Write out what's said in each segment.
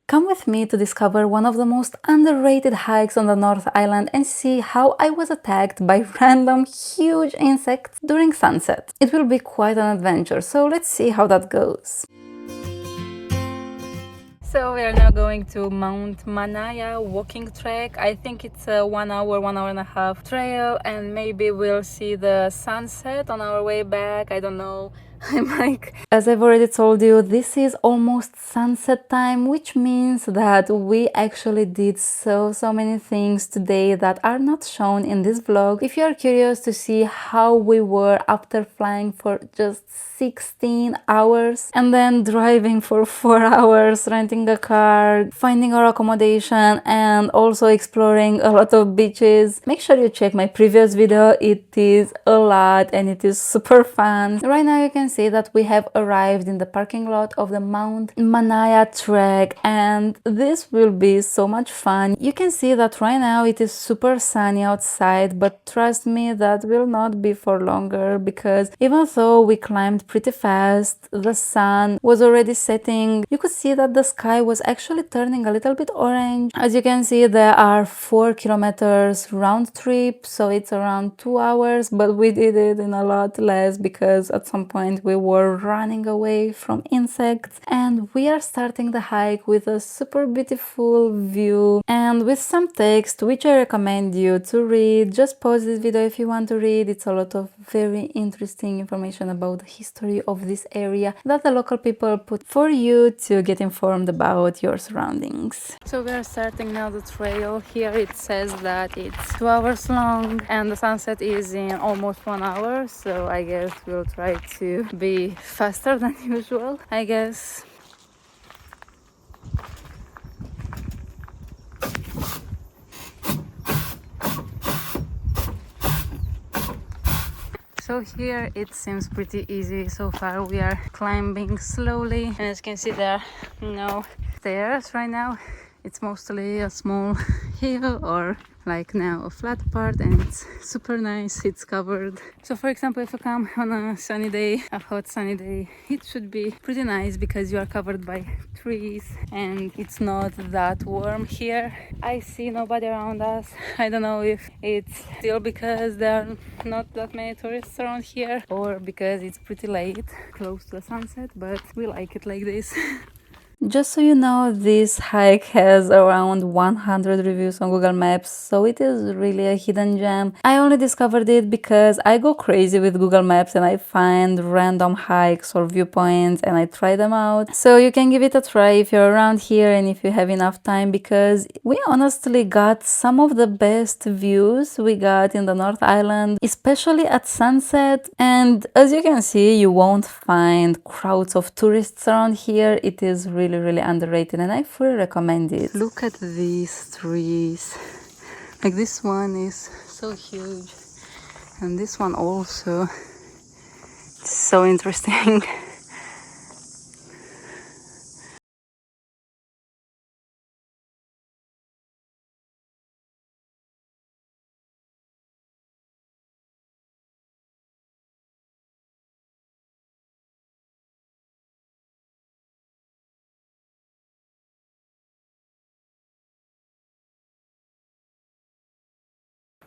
Come with me to discover one of the most underrated hikes on the North Island and see how I was attacked by random huge insects during sunset. It will be quite an adventure, so let's see how that goes. So we are now going to Mount Manaia walking track. I think it's a 1 hour, 1 hour and a half trail, and maybe we'll see the sunset on our way back. I don't know. I'm like, as I've already told you, this is almost sunset time, which means that we actually did so many things today that are not shown in this vlog. If you are curious to see how we were after flying for just 16 hours and then driving for 4 hours, renting a car, finding our accommodation, and also exploring a lot of beaches, make sure you check my previous video. It is a lot and it is super fun. Right now you can see that we have arrived in the parking lot of the Mount Manaia Track, and this will be so much fun. You can see that right now it is super sunny outside, but trust me, that will not be for longer, because even though we climbed pretty fast, the sun was already setting. You could see that the sky was actually turning a little bit orange. As you can see, there are 4 kilometers round trip, so it's around 2 hours, but we did it in a lot less because at some point we were running away from insects. And we are starting the hike with a super beautiful view and with some text which I recommend you to read. Just pause this video if you want to read. It's a lot of very interesting information about the history of this area that the local people put for you to get informed about your surroundings. So we are starting now the trail. Here it says that it's 2 hours long and the sunset is in almost 1 hour, so I guess we'll try to be faster than usual, I guess. So here it seems pretty easy so far. We are climbing slowly, and as you can see there are no stairs right now. It's mostly a small hill, or like now a flat part, and it's super nice. It's covered. So for example, if you come on a sunny day, a hot sunny day, it should be pretty nice because you are covered by trees and it's not that warm here. I see nobody around us. I don't know if it's still because there are not that many tourists around here or because it's pretty late, close to the sunset, but we like it like this. Just so you know, this hike has around 100 reviews on Google Maps, so it is really a hidden gem. I only discovered it because I go crazy with Google Maps and I find random hikes or viewpoints and I try them out. So you can give it a try if you're around here and if you have enough time, because we honestly got some of the best views we got in the North Island, especially at sunset. And as you can see, you won't find crowds of tourists around here. It is really underrated and I fully recommend it. Look at these trees. Like this one is so huge and this one also. It's so interesting.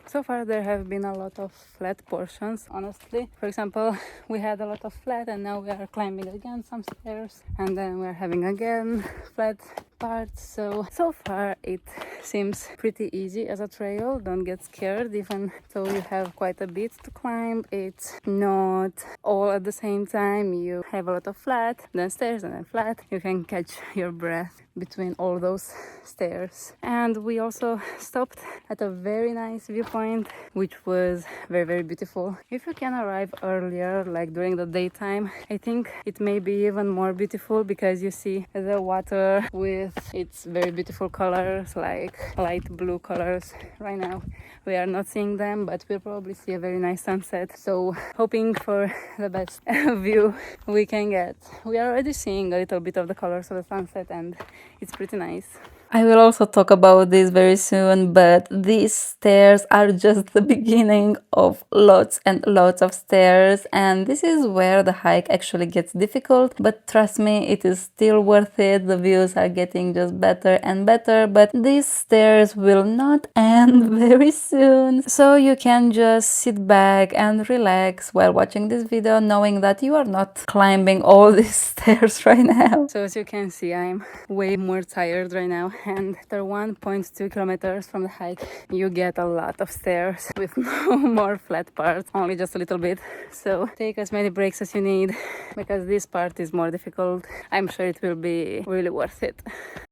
So far there have been a lot of flat portions, honestly. For example, we had a lot of flat and now we are climbing again some stairs and then we're having again flat parts. So far it seems pretty easy as a trail. Don't get scared, even though you have quite a bit to climb. It's not all at the same time. You have a lot of flat, then stairs and then flat. You can catch your breath between all those stairs. And we also stopped at a very nice viewpoint, which was very beautiful. If you can arrive earlier, like during the daytime, I think it may be even more beautiful because you see the water with its very beautiful colors, like light blue colors. Right now we are not seeing them, but we'll probably see a very nice sunset, so hoping for the best view we can get. We are already seeing a little bit of the colors of the sunset and it's pretty nice. I will also talk about this very soon, but these stairs are just the beginning of lots and lots of stairs, and this is where the hike actually gets difficult, but trust me, it is still worth it. The views are getting just better and better, but these stairs will not end very soon, so you can just sit back and relax while watching this video, knowing that you are not climbing all these stairs right now. So as you can see, I'm way more tired right now, and after 1.2 kilometers from the hike you get a lot of stairs with no more flat parts, only just a little bit. So take as many breaks as you need, because this part is more difficult. I'm sure it will be really worth it.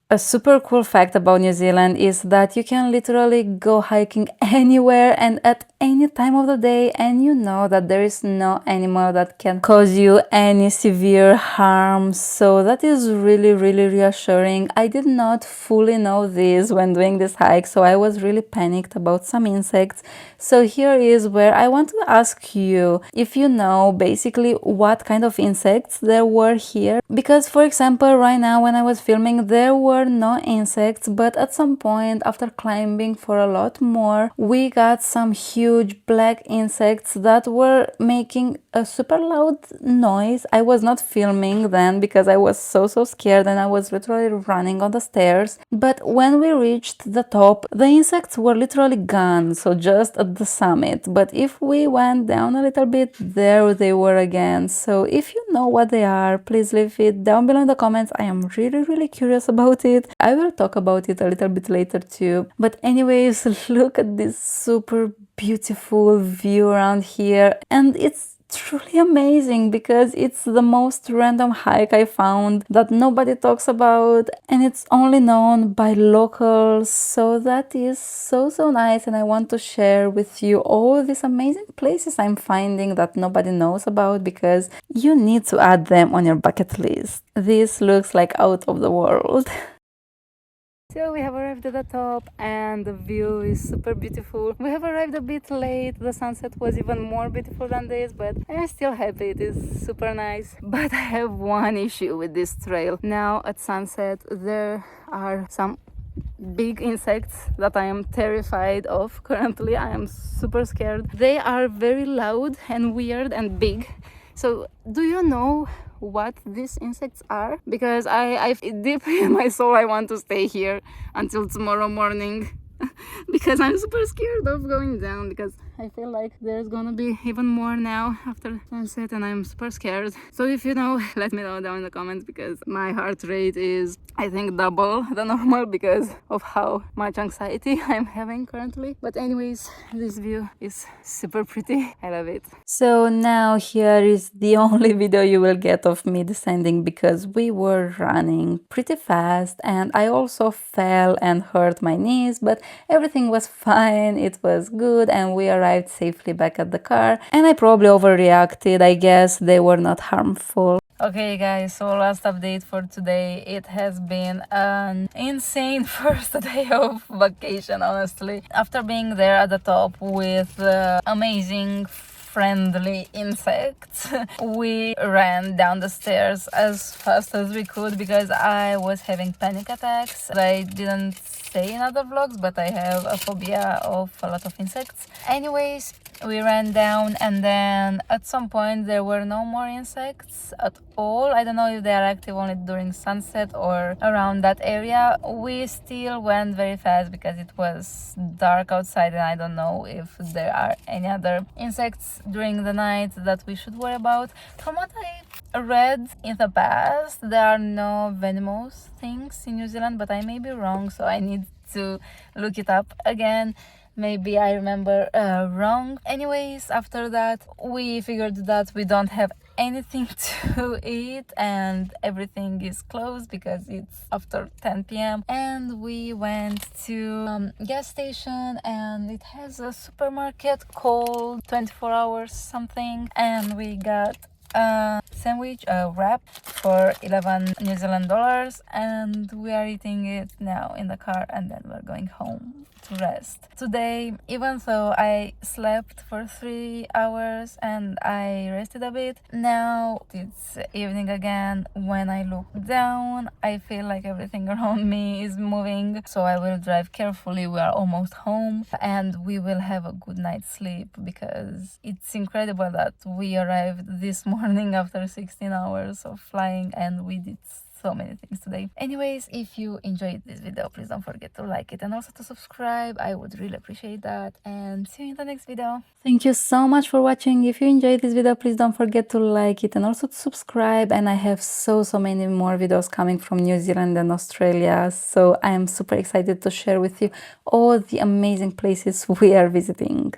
A super cool fact about New Zealand is that you can literally go hiking anywhere and at any time of the day, and you know that there is no animal that can cause you any severe harm. So that is really reassuring. I did not fully know this when doing this hike, so I was really panicked about some insects. So here is where I want to ask you if you know basically what kind of insects there were here. Because for example, right now when I was filming, there were no insects, but at some point after climbing for a lot more, we got some huge black insects that were making a super loud noise. I was not filming then because I was so scared and I was literally running on the stairs. But when we reached the top, the insects were literally gone, so just at the summit. But if we went down a little bit, there they were again. So if you know what they are, please leave it down below in the comments. I am really curious about it. I will talk about it a little bit later too. But anyways, look at this super beautiful view around here, and it's truly amazing because it's the most random hike I found that nobody talks about, and it's only known by locals. So that is so nice, and I want to share with you all these amazing places I'm finding that nobody knows about, because you need to add them on your bucket list. This looks like out of the world. So we have arrived at the top and the view is super beautiful. We have arrived a bit late. The sunset was even more beautiful than this, but I'm still happy. It is super nice. But I have one issue with this trail. Now at sunset there are some big insects that I am terrified of currently. I am super scared. They are very loud and weird and big. So do you know what these insects are? Because I deep in my soul I want to stay here until tomorrow morning because I'm super scared of going down, because I feel like there's gonna be even more now after sunset and I'm super scared. So if you know, let me know down in the comments, because my heart rate is I think double the normal because of how much anxiety I'm having currently. But anyways, this view is super pretty. I love it. So now here is the only video you will get of me descending, because we were running pretty fast and I also fell and hurt my knees, but everything was fine. It was good and we arrived safely back at the car, and I probably overreacted. I guess they were not harmful. Okay guys, so last update for today. It has been an insane first day of vacation, honestly. After being there at the top with amazing friendly insects, we ran down the stairs as fast as we could because I was having panic attacks. I didn't say in other vlogs, but I have a phobia of a lot of insects. Anyways, we ran down and then at some point there were no more insects at all. I don't know if they are active only during sunset or around that area. We still went very fast because it was dark outside and I don't know if there are any other insects during the night that we should worry about. From what I read in the past, there are no venomous things in New Zealand, but I may be wrong, so I need to look it up again. Maybe I remember wrong. Anyways, after that we figured that we don't have anything to eat and everything is closed because it's after 10 p.m. and we went to gas station, and it has a supermarket called 24 hours something, and we got sandwich, a wrap for 11 New Zealand dollars, and we are eating it now in the car, and then we're going home to rest. Today, even though I slept for 3 hours and I rested a bit, now it's evening again. When I look down, I feel like everything around me is moving, so I will drive carefully. We are almost home and we will have a good night's sleep, because it's incredible that we arrived this morning after 16 hours of flying and we did so many things today. Anyways, if you enjoyed this video, please don't forget to like it and also to subscribe. I would really appreciate that, and see you in the next video. Thank you so much for watching. If you enjoyed this video, please don't forget to like it and also to subscribe. And I have so many more videos coming from New Zealand and Australia, so I am super excited to share with you all the amazing places we are visiting.